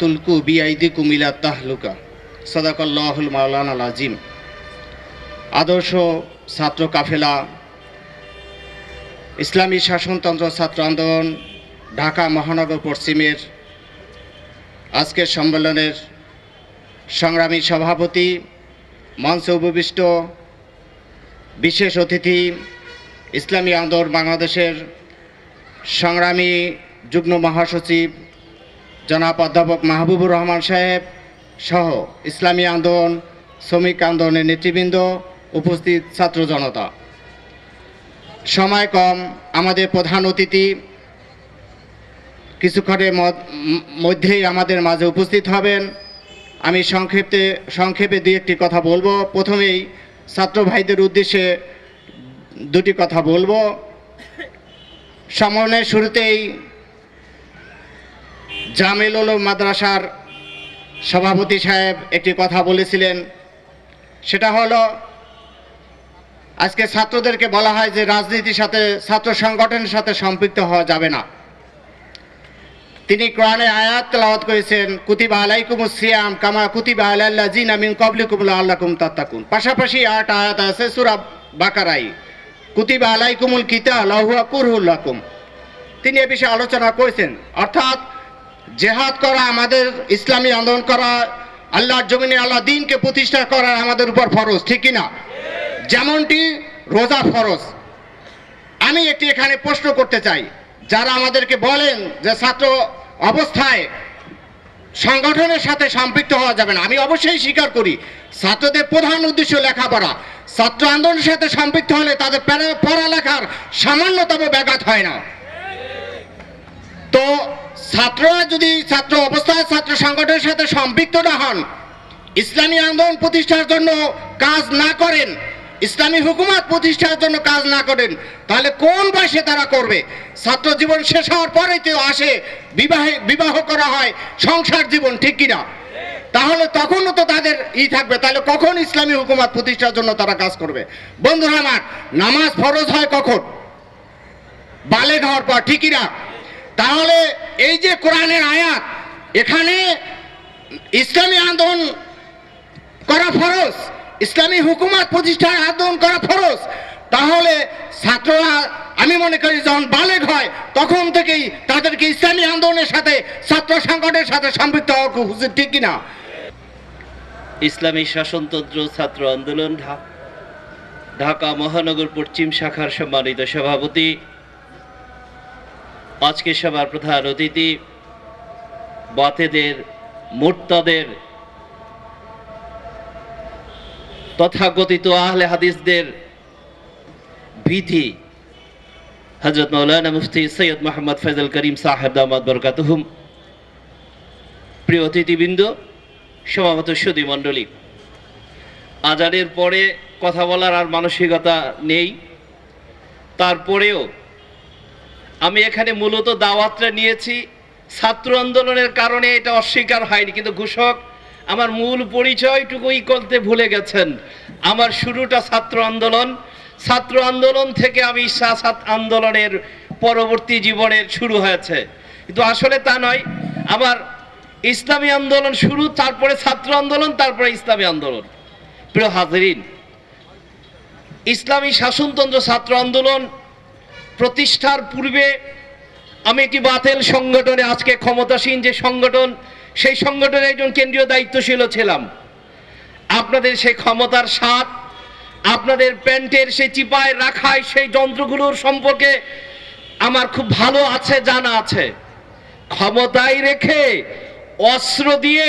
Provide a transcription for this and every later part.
তুলকু বিআইদিকুম ইলা তাহলুকা সাদাকাল্লাহুল মাওলানাল আজিম। আদর্শ ছাত্র কাফেলা, ইসলামী শাসনতন্ত্র ছাত্র আন্দোলন, ঢাকা মহানগর পশ্চিমের আজকের সম্মেলনের সংগ্রামী সভাপতি, মঞ্চে উপবিষ্ট বিশেষ অতিথি, ইসলামী আন্দোলন বাংলাদেশের সংগ্রামী যুগ্ম মহাসচিব জনাব অধ্যাপক মাহবুবুর রহমান সাহেব সহ ইসলামী আন্দোলন, শ্রমিক আন্দোলনের নেতৃবৃন্দ, উপস্থিত ছাত্র জনতা, সময় কম, আমাদের প্রধান অতিথি কিছুক্ষণের মধ্যেই আমাদের মাঝে উপস্থিত হবেন। আমি সংক্ষেপে দুই একটি কথা বলবো। প্রথমেই ছাত্র ভাইদের উদ্দেশ্যে দুটি কথা বলবো। সম্মেলনের শুরুতেই জামিল উলুম মাদ্রাসার সভাপতি সাহেব একটি কথা বলেছিলেন, সেটা হলো আজকে ছাত্রদেরকে বলা হয় যে রাজনীতির সাথে, ছাত্র সংগঠনের সাথে সম্পৃক্ত হওয়া যাবে না। তিনি কোরআনে আয়াত তেলাওয়াত করেছেন, কুতিবা আলাইকুমুস সিয়াম কামা কুতিবা আলাল্লাযিনা মিন ক্বাবলিকুম লাআল্লাকুম তাত্তাকুন। পাশাপাশি ৮ আয়াত আছে সূরা বাকারায়, কুতিবা আলাইকুমুল কিতাল ওয়া হুয়া কুরহুল লাকুম। তিনি এ বিষয়ে আলোচনা করেছেন, অর্থাৎ জেহাদ করা, আমাদের ইসলামী আন্দোলন করা, আল্লাহর জমিনে আল্লাহ দ্বীনকে প্রতিষ্ঠা করা আমাদের উপর ফরজ, ঠিক কিনা? যেমনটি রোজা ফরজ। আমি একটি এখানে প্রশ্ন করতে চাই, যারা আমাদেরকে বলেন যে ছাত্র অবস্থায় সংগঠনের সাথে সম্পৃক্ত হওয়া যাবে না, আমি অবশ্যই স্বীকার করি ছাত্রদের প্রধান উদ্দেশ্য লেখাপড়া। ছাত্র আন্দোলনের সাথে সম্পৃক্ত হলে তাদের পড়ালেখার সামান্যতম ব্যাঘাত হয় না। তো ছাত্ররা যদি ছাত্র অবস্থায় ছাত্র সংগঠনের সাথে সম্পৃক্ত না হন, ইসলামী আন্দোলন প্রতিষ্ঠার জন্য কাজ না করেন, ইসলামী হুকুমত প্রতিষ্ঠার জন্য কাজ না করেন, তাহলে কোন বয়সে তারা করবে? ছাত্র জীবন শেষ হওয়ার পরেই তো আসে বিবাহ করা হয়, সংসার জীবন, ঠিক কিনা? তাহলে তখনও তো তাদের থাকবে, তাহলে কখন ইসলামী হুকুমত প্রতিষ্ঠার জন্য তারা কাজ করবে? বন্ধুরা আমার, নামাজ ফরজ হয় কখন? বালেগ হওয়ার পর, ঠিক কিনা? তাহলে এই যে কোরআনের আয়াত, এখানে ইসলামী আন্দোলন করা ফরজ, ইসলামী হুকুমত প্রতিষ্ঠার আন্দোলন করা ফরজ। তাহলে ছাত্ররা, আমি মনে করি যখন বালেগ হয় তখন থেকেই তাদেরকে ইসলামী আন্দোলনের সাথে, ছাত্র সংগঠনের সাথে সম্পৃক্ত হওয়া উচিত, ঠিক কিনা? ইসলামী শাসনতন্ত্র ছাত্র আন্দোলন ঢাকা মহানগর পশ্চিম শাখার সম্মানিত সভাপতি, আজকে সভার প্রধান অতিথি, বাতেদের, মুরতাদের, তথাকথিত আহলে হাদিসদের ভীতি হযরত মাওলানা মুফতি সৈয়দ মোহাম্মদ ফয়জুল করিম সাহেব দামাত বরকাতুহুম, প্রিয় অতিথিবৃন্দ, সমাগত সুধী মণ্ডলী, আজানের পরে কথা বলার আর মানসিকতা নেই। তারপরেও আমি এখানে মূলত দাওয়াতটা নিয়েছি ছাত্র আন্দোলনের কারণে, এটা অস্বীকার হয়নি, কিন্তু ঘোষক আমার মূল পরিচয়টুকুই করতে ভুলে গেছেন। আমার শুরুটা ছাত্র আন্দোলন, ছাত্র আন্দোলন থেকে আমি শাসাত আন্দোলনের পরবর্তী জীবনের শুরু হয়েছে, কিন্তু আসলে তা নয়। আমার ইসলামী আন্দোলন শুরু, তারপরে ছাত্র আন্দোলন, তারপরে ইসলামী আন্দোলন। প্রিয় হাজরিন, ইসলামী শাসনতন্ত্র ছাত্র আন্দোলন প্রতিষ্ঠার পূর্বে আমি একটি বাতিল সংগঠনে, আজকে ক্ষমতাসীন যে সংগঠন, সেই সংগঠনের একজন কেন্দ্রীয় দায়িত্বশীল ছিলাম। আপনাদের সেই ক্ষমতার স্বাদ, আপনাদের প্যান্টের সেই চিপায় রাখায় সেই যন্ত্রগুলোর সম্পর্কে আমার খুব ভালো আছে, জানা আছে। ক্ষমতায় রেখে অস্ত্র দিয়ে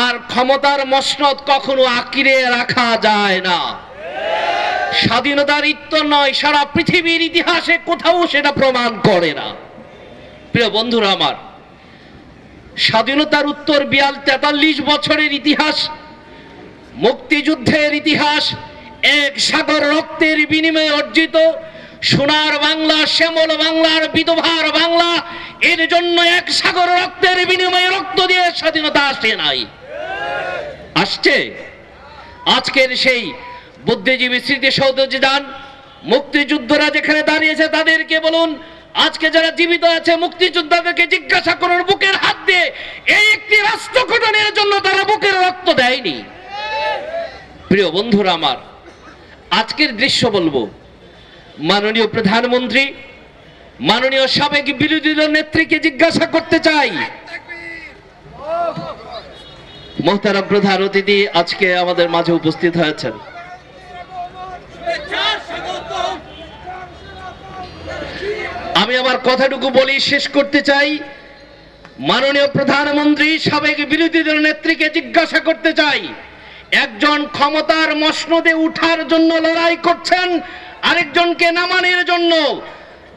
আর ক্ষমতার মসনদ কখনো আঁকড়ে রাখা যায় না। স্বাধীনতার ইত্তর নয়, সারা পৃথিবীর ইতিহাসে কোথাও সেটা প্রমাণ করে না। প্রিয় বন্ধুরা আমার, স্বাধীনতার উত্তর 43 বছরের ইতিহাস, মুক্তিযুদ্ধের ইতিহাস, এক সাগর রক্তের বিনিময়ে অর্জিত সোনার বাংলা, শ্যামল বাংলার, বিধবার বাংলা, এর জন্য এক সাগর রক্তের বিনিময়ে রক্ত দিয়ে স্বাধীনতা আসে নাই, আসছে। আজকের সেই বুদ্ধিজীবী স্মৃতিসৌধ যে যান, মুক্তিযুদ্ধরা যেখানে দাঁড়িয়েছে তাদেরকে বলুন, আজকে যারা জীবিত আছে মুক্তিযোদ্ধাদেরকে জিজ্ঞাসা করুন বুকের হাত দিয়ে এই একটি রাষ্ট্র গঠনের জন্য তারা বুকের রক্ত দেয়নি। প্রিয় বন্ধুরা আমার, আজকের দৃশ্য বলবো, মাননীয় প্রধানমন্ত্রী, মাননীয় সাবেক বিরোধী দল নেত্রীকে জিজ্ঞাসা করতে চাই, মোহতারাম প্রধান অতিথি আজকে আমাদের মাঝে উপস্থিত হয়েছেন, আমি আমার কথাটুকু বলি শেষ করতে চাই। মাননীয় প্রধানমন্ত্রী সাবেক বিরোধী দল নেত্রীকে জিজ্ঞাসা করতে চাই, একজন ক্ষমতার মসনদে উঠার জন্য লড়াই করছেন, আরেকজনকে নামানোর জন্য।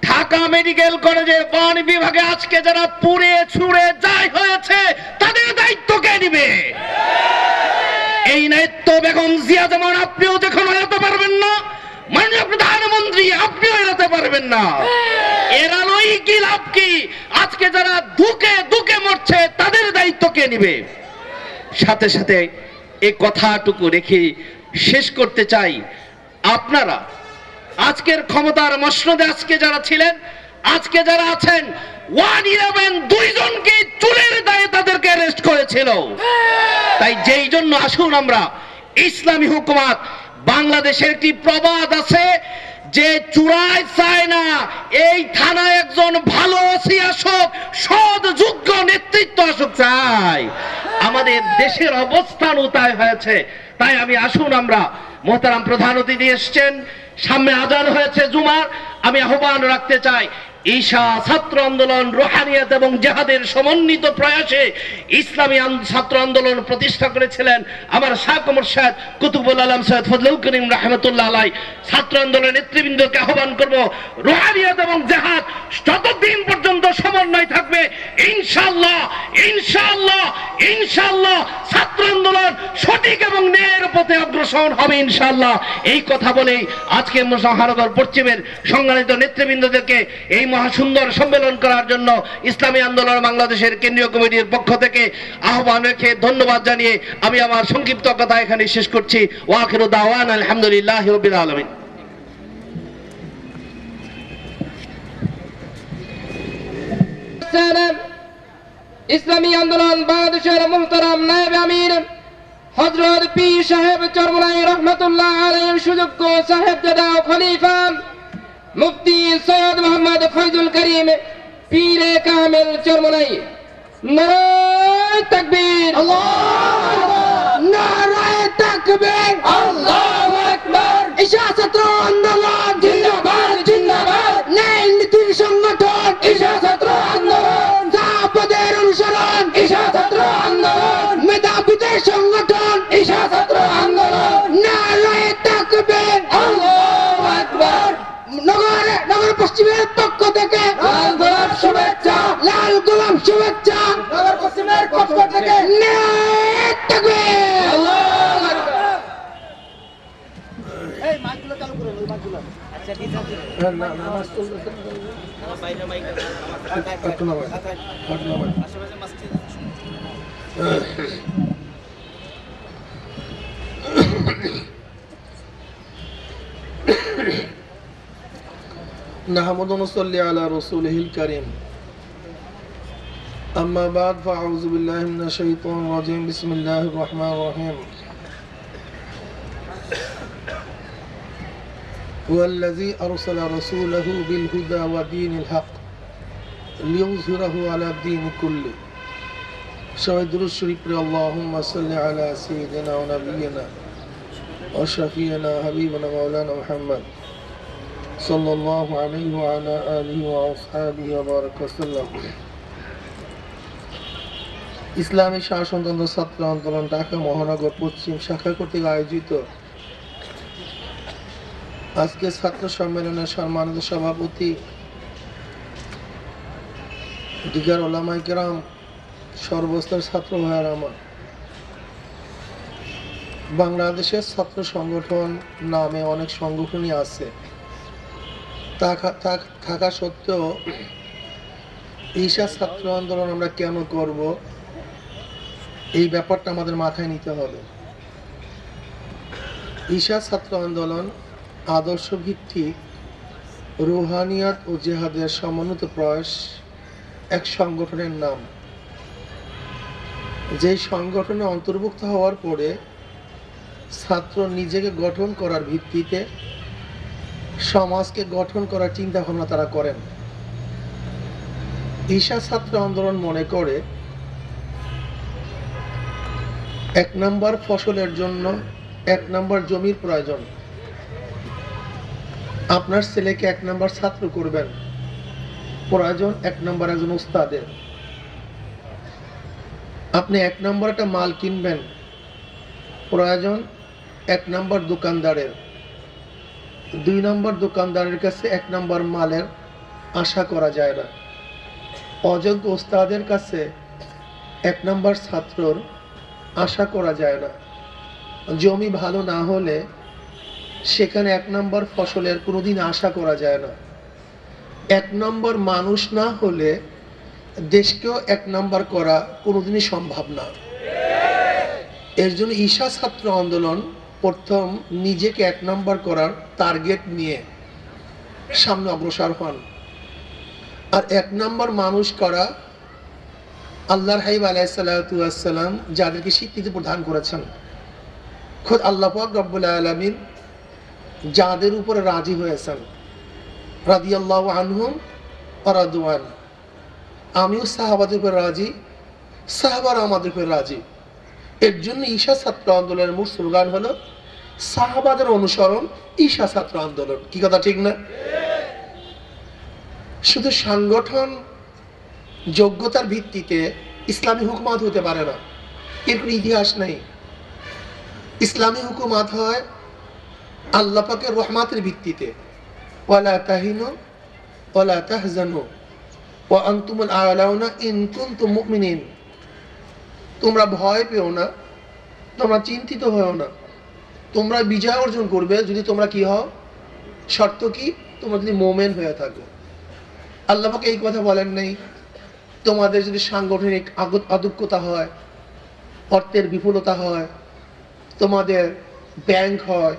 ঢাকা মেডিকেল কলেজের বন বিভাগে আজকে যারা পুড়ে ছুড়ে যাই হয়েছে তাদের দায়িত্ব কে নিবে? এই দায়িত্ব বেগম জিয়া যেমন আপনিও যখন এড়াতে পারবেন না, মাননীয় প্রধানমন্ত্রী আপনিও এড়াতে পারবেন না। এড়ানোই কি লাভ কি? আজকে যারা দুকে দুকে মরছে তাদের দায়িত্ব কে নিবে? সাথে সাথে এই কথাটুকু রেখে শেষ করতে চাই, আপনারা আজকের ক্ষমতার মসনদে আজকে যারা ছিলেন, আজকে যারা আছেন, 111 দুইজনকে চুলের দায়ে তাদেরকে অ্যারেস্ট করেছিল। তাই যেই জন্য আসুন আমরা ইসলামী হুকুমত, বাংলাদেশের একটি প্রবাদ আছে যে চূড়ায় চায় না এই থানায় একজন ভালো ওসি আসুক, সৎ যোগ্য নেতৃত্ব আসুক চাই। আমাদের দেশের অবস্থান উতায় হয়েছে। তাই আমি আসুন আমরা, মোহতারাম প্রধান অতিথি এসছেন, সামনে আজান হয়েছে জুমার, আমি আহ্বান রাখতে চাই, ঈশা ছাত্র আন্দোলন রুহানিয়াত এবং জিহাদের সমন্বিত প্রয়াসে ইসলামী ছাত্র আন্দোলন প্রতিষ্ঠা করেছিলেন আমার শাহ মুর্শিদ কুতুবুল আলম সৈয়দ ফজলুল করিম রাহমাতুল্লাহ আলাইহি। ছাত্র আন্দোলনের নেতৃবৃন্দকে আহ্বান করব, রুহানিয়াত এবং জিহাদ যতদিন পর্যন্ত সমন্বয় থাকবে ইনশাআল্লাহ ইনশাআল্লাহ ইনশাআল্লাহ ছাত্র আন্দোলন সঠিক এবং ন্যায়ের পথে অগ্রসর হবে ইনশাআল্লাহ। এই কথা বলেই আজকে মহানগর পশ্চিমের সংগ্রামিত নেতৃবৃন্দদেরকে এই মহাসুন্দর সম্মেলন করার জন্য ইসলামী আন্দোলন বাংলাদেশের কেন্দ্রীয় কমিটির পক্ষ থেকে আহ্বান রেখে ধন্যবাদ জানিয়ে আমি আমার সংক্ষিপ্ত কথা এখানে শেষ করছি। ওয়া আখিরু দাওয়ানা আলহামদুলিল্লাহি রাব্বিল আলামিন। ইসলামী আন্দোলন বাংলাদেশের মুহতারাম নায়েব আমির হযরত পীর সাহেব চরমনাই রহমাতুল্লাহ আলাইহির সুযোগ্য সাহেবজাদা খলিফা মুফতি সৈয়দ মোহাম্মদ ফয়জুল করিম পীরে কামেল চরমনাই। নারায়ে তাকবীর, আল্লাহু আকবার, নারায়ে তাকবীর, আল্লাহু আকবার। ঈশা ছাত্র আন্দোলন জিন্দাবাদ জিন্দাবাদ, ন্যায় নীতির সংগঠন ঈশা ছাত্র আন্দোলন, জাহাপদের অনুসরণ ঈশা ছাত্র আন্দোলন, মেধাবীদের সংগঠন ঈশা ছাত্র আন্দোলন। নারায়ে তাকবীর, আল্লাহু আকবার। নগর পশ্চিমের পক্ষ থেকে লাল গোলাপ শুভেচ্ছা, লাল গোলাপ শুভেচ্ছা নগর পশ্চিমের পক্ষ থেকে। নারায়ে তাকবীর, আল্লাহু আকবার। এই মাইকগুলো চালু করুন, ওই মাইকগুলো। আচ্ছা ঠিক আছে। নামাজ চলতেছে। বাইরে মাইক আছে। আশেপাশে মসজিদ আছে। نحمد ونصلي على رسوله الكريم أما بعد فأعوذ بالله من الشيطان الرجيم بسم الله الرحمن الرحيم هو الذي أرسل رسوله بالهدى ودين الحق ليظهره على الدين كله সবাই দুরূদ শরীফ পড়ে اللهم صل على سيدنا ونبينا وشفيعنا حبيبنا مولانا محمد صلى الله عليه وعلى آله وأصحابه وبارك وسلم। ইসলামী শাসনতন্ত্র ছাত্র আন্দোলন ঢাকা মহানগর পশ্চিম শাখা কর্তৃক আয়োজিত আজকে ছাত্র সম্মেলনের সম্মানিত সভাপতি দিগার ওলামায়ে কেরাম, সর্বস্তরের ছাত্র ভাইয়ের আমার, বাংলাদেশের ছাত্র সংগঠন নামে অনেক সংগঠনই আছে, থাকা সত্ত্বেও ঈশা ছাত্র আন্দোলন আমরা কেন করব এই ব্যাপারটা আমাদের মাথায় নিতে হবে। ঈশা ছাত্র আন্দোলন আদর্শ ভিত্তিক রুহানিয়াত ও জেহাদের সমন্বিত প্রয়াস এক সংগঠনের নাম, যে সংগঠনে অন্তর্ভুক্ত হওয়ার পরে ছাত্র নিজেকে গঠন করার ভিত্তিতে সমাজকে গঠন করার চিন্তা ভাবনা তারা করেন। ঈশা ছাত্র আন্দোলন মনে করে 1 নম্বর ফসলের জন্য 1 নম্বর জমির প্রয়োজন। আপনার ছেলেকে 1 নম্বর ছাত্র করবেন, প্রয়োজন 1 নম্বর একজন উস্তাদের। আপনি 1 নম্বর একটা মাল কিনবেন, প্রয়োজন 1 নম্বর দোকানদারের। 2 নম্বর দোকানদারের কাছে 1 নম্বর মালের আশা করা যায় না। অযোগ্য উস্তাদের কাছে 1 নম্বর ছাত্রর আশা করা যায় না। জমি ভালো না হলে সেখানে 1 নম্বর ফসলের কোনোদিন আশা করা যায় না। 1 নম্বর মানুষ না হলে দেশকেও 1 নম্বর করা কোনোদিনই সম্ভব না। এর জন্য ঈশা ছাত্র আন্দোলন প্রথম নিজেকে 1 নম্বর করার টার্গেট নিয়ে সামনে অগ্রসর হন। আর 1 নম্বর মানুষ করা আল্লাহর হাবিব আলাইহিস সালাতু ওয়াস সালাম যাদেরকে স্বীকৃতি প্রদান করেছেন, খোদ আল্লাহ পাক রব্বুল আলামিন যাদের উপরে রাজি হয়েছেন, রাদিয়াল্লাহু আনহুম ওয়া রাদওয়ান। আমিও সাহাবাদের উপর রাজি, সাহাবারা আমাদের উপর রাজি। এর জন্য ঈশা ছাত্র আন্দোলনের মূল স্লোগান হলো সাহাবাদের অনুসরণ, ঈশা ছাত্র আন্দোলন। কি কথা ঠিক না? শুধু সংগঠন যোগ্যতার ভিত্তিতে ইসলামী হুকুমাত হতে পারে না, এর কোনো ইতিহাস নেই। ইসলামী হুকুমাত হয় আল্লাহ পাকের রহমাতের ভিত্তিতে। ওয়ালা তাহিনু ওয়ালা তাহজানু ওয়া আনতুমুল আ'লাউনা ইন কুনতুম মুমিনিন। তোমরা ভয় পেও না, তোমরা চিন্তিত হও না, তোমরা বিজয় অর্জন করবে যদি তোমরা কি হও, শর্ত কি, তোমরা যদি মুমিন হয়ে থাকো। আল্লাহ পাক এই কথা বলেন নাই তোমাদের যদি সাংগঠনিক অদক্ষতা হয়, অর্থের বিপুলতা হয়, তোমাদের ব্যাংক হয়,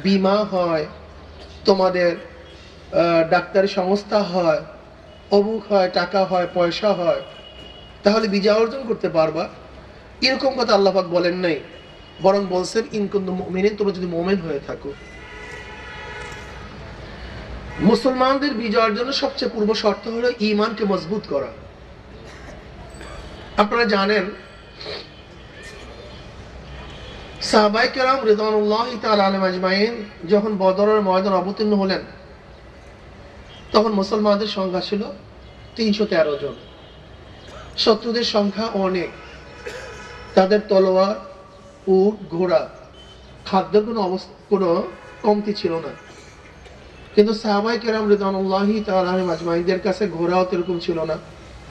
বিমা হয়, তোমাদের ডাক্তারি সংস্থা হয়, অমুক হয়, টাকা হয়, পয়সা হয়, তাহলে বিজয় অর্জন করতে পারবা, এরকম কথা আল্লাহ পাক বলেন নাই। বরং বলছেন ইন কুনতুম মুমিনিন, তোমরা যদি মুমিন হয়ে থাকো। মুসলমানদের বিজয়ের জন্য সবচেয়ে পূর্ব শর্ত হলো ঈমানকে মজবুত করা। আপনারা জানেন সাহাবায়ে কেরাম রিদওয়ানুল্লাহি তাআলা আলাইহিম আজমাইন যখন বদরের ময়দান অবতীর্ণ হলেন, তখন মুসলমানদের সংখ্যা ছিল 313 জন। শত্রুদের সংখ্যা অনেক, তাদের তলোয়ার, উট, ঘোড়া, খাদ্যের কোনো কমতি ছিল না। কিন্তু সাহাবায়ে কেরাম রিদওয়ানুল্লাহি তাআলা আলাইহিম আজমাইনদের কাছে ঘোড়াও এরকম ছিল না।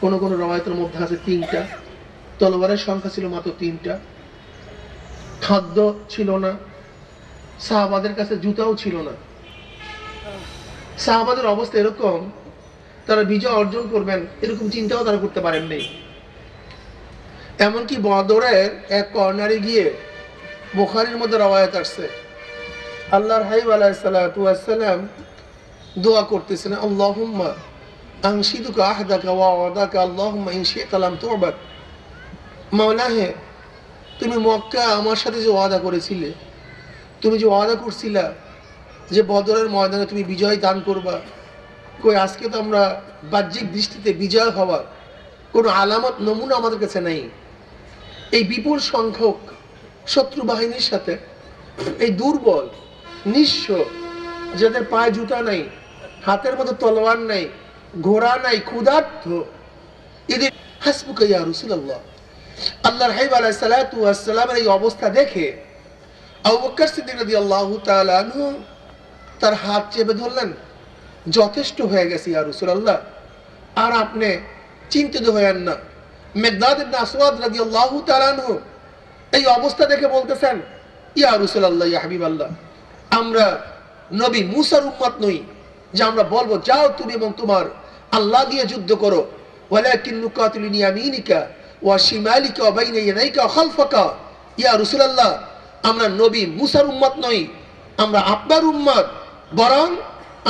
কোন কোন রওয়ায়াতের মধ্যে আছে 3টা, তলোয়ারের সংখ্যা ছিল মাত্র 3টা, খাদ্য ছিল না, সাহাবাদের কাছে জুতাও ছিল না। সাহাবাদের অবস্থা এরকম, তারা বিজয় অর্জন করবেন এরকম চিন্তাও তারা করতে পারেননি। এমনকি বদরের এক কর্নারে গিয়ে বুখারীর মধ্যে রওয়ায়াত আসছে, আল্লাহর হাবিব আলাইহিস সালাতু ওয়াস সালাম দোয়া করতেছেন, আল্লাহুম্মা আনশিদুকা আহদাকা ওয়া ওয়াদাকা আল্লাহুম্মা ইন শি'তা লাম তু'বাদ। মাওলা হে, তুমি মক্কা আমার সাথে যে ওয়াদা করেছিলে, তুমি যে ওয়াদা করছিলা যে বদরের ময়দানে তুমি বিজয় দান করবা, কই আজকে তো আমরা বাহ্যিক দৃষ্টিতে বিজয় হওয়ার কোনো আলামত নমুনা আমাদের কাছে নেই। এই বিপুল সংখ্যক শত্রু বাহিনীর সাথে এই দুর্বল, নিঃস্ব, যাদের পায়ে জুতা নাই, হাতের মধ্যে তলোয়ার নাই, ঘোড়া নাই, ক্ষুধার্ত, এদের হাসবুকা ইয়া রাসূলুল্লাহ। আল্লাহর হাবিব আলাইহিস সালাতু ওয়াস সালামের এই অবস্থা দেখে আবু বকর সিদ্দিক রাদিয়াল্লাহু তাআলা আনহু তার হাত চেপে ধরলেন, যথেষ্ট হয়ে গেছে ইয়া রাসূলুল্লাহ, আর আপনি চিন্তিত হয়েন না। মিকদাদ ইবনে আসওয়াদ রাদিয়াল্লাহু তাআলা আনহু এই অবস্থা দেখে বলতেছেন, ইয়া রাসূলুল্লাহ, ইয়া হাবিবাল্লাহ, আমরা নবী মুসার উম্মত নই যে আমরা বলবো যাও তুমি এবং তোমার আল্লাহ দিয়ে যুদ্ধ করো, ওয়ালাকিন নুকাতিলু বিয়ামিনিকা ওয়া শিমালিকা ওয়া বাইনা ইয়াদাইকা ওয়া খালফাকা। ইয়া রাসূলুল্লাহ, আমরা নবী মুসার উম্মত নই, আমরা আপনার উম্মত, বরং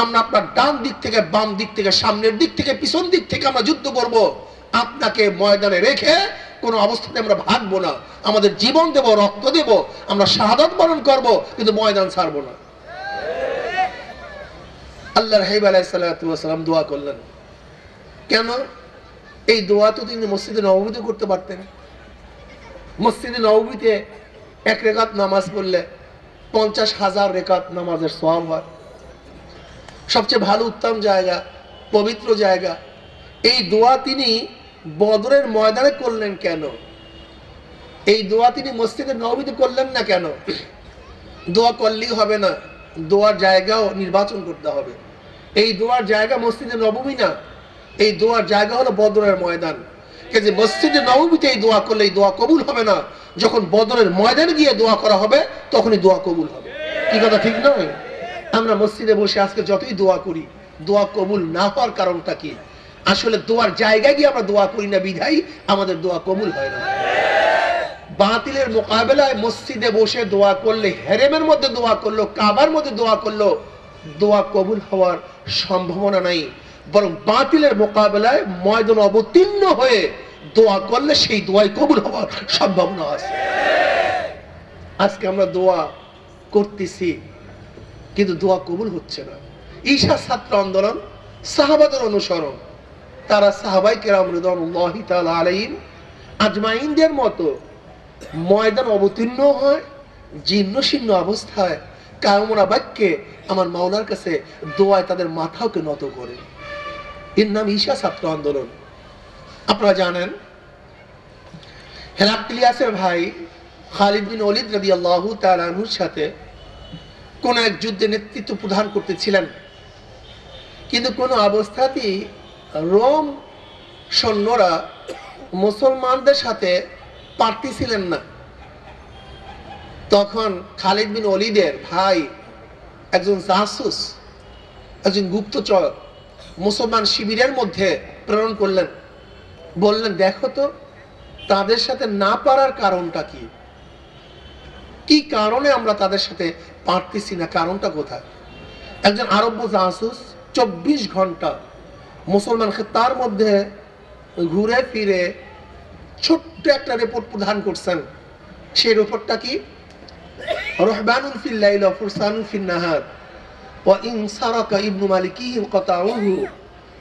আমরা আপনার ডান দিক থেকে বাম দিক থেকে সামনের দিক থেকে পিছন দিক থেকে আমরা যুদ্ধ করব, আপনাকে ময়দানে রেখে কোনো অবস্থাতে আমরা ভাগবো না, আমাদের জীবন দেব, রক্ত দেব, আমরা শাহাদাত বরণ করব, কিন্তু ময়দান ছাড়বো না। আল্লাহর হাবিব আলাইহিস সালাতু ওয়াস সালাম দোয়া করলেন। কেন? এই দোয়া তো তিনি মসজিদে নববীতে করতে পারতেন। মসজিদে নববীতে এক রেকাত নামাজ পড়লে 50,000 রেকাত নামাজের সওয়াব হয়। সবচেয়ে ভালো উত্তম জায়গা, পবিত্র জায়গা। এই দোয়া তিনি বদরের ময়দানে করলেন কেন? এই দোয়া তিনি মসজিদে নববীতে করলেন না কেন? দোয়া করলেই হবে না, দোয়ার জায়গাও নির্বাচন করতে হবে। এই দোয়ার জায়গা মসজিদে নববী না, এই দোয়ার জায়গা হলো বদরের ময়দান। যে মসজিদে নববীতে এই দোয়া করলে এই দোয়া কবুল হবে না, যখন বদরের ময়দানে গিয়ে দোয়া করা হবে তখনই দোয়া কবুল হবে। কি কথা ঠিক নয়? আমরা মসজিদে বসে আজকে যতই দোয়া করি, দোয়া কবুল না হওয়ার কারণটা কি? আসলে দোয়ার জায়গায় গিয়ে আমরা দোয়া করি না বিধাই আমাদের দোয়া কবুল হয় না। বাতিলের মোকাবেলায় মসজিদে বসে দোয়া করলে, হেরেমের মধ্যে দোয়া করলো, কাবার মধ্যে দোয়া করলো, দোয়া কবুল হওয়ার সম্ভাবনা নাই। বরং বাতিলের মোকাবেলায় ময়দান অবতীর্ণ হয়ে দোয়া করলে সেই দোয়াই কবুল হওয়ার সম্ভাবনা আছে। আজকে আমরা দোয়া করতেছি কিন্তু দোয়া কবুল হচ্ছে না। ঈশা ছাত্র আন্দোলন, সাহাবাদের অনুসরণ, তারা সাহাবায়ে কেরাম রিদওয়ানুল্লাহি তাআলা আলাইহিম আজমাইনদের মতো ময়দান অবতীর্ণ হয় জীর্ণ শীর্ণ অবস্থায় কায়মনা বাক্যে আমার মাওলার কাছে দোয়ায় তাদের মাথাকে নত করে। এর নাম ঈশা ছাত্র আন্দোলন। আপনারা জানেন হেরাক্লিয়াসের ভাই খালিদ বিন ওলীদ রাদিয়াল্লাহু তাআলা আনহুর সাথে কোন এক যুদ্ধে নেতৃত্ব প্রদান করতেছিলেন, কিন্তু কোনো অবস্থাতেই রোম সৈন্যরা মুসলমানদের সাথে পারতেছিলেন না। তখন খালিদ বিন ওলীদের ভাই একজন জাসুস, একজন গুপ্তচর মুসলমান শিবিরের মধ্যে প্রেরণ করলেন। বললেন, দেখো তো তাদের সাথে না পারার কারণটা কি, কি কারণে আমরা তাদের সাথে পারতেছি না, কারণটা কোথায়? একজন আরব জাসুস 24 ঘন্টা মুসলমান খেতার মধ্যে ঘুরে ফিরে ছোট্ট একটা রিপোর্ট প্রদান করছেন। সেই রিপোর্টটা কি? রহবানুন ফিল লাইল ওয়া ফুরসানুন ফিন নাহার ওয়া ইন সারাকা ইবনু মালিকিহি কাতাউহু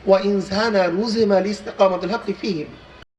ওয়া ইন জানা রুজিমা লিইস্তিকামাতিল হক ফীহিম।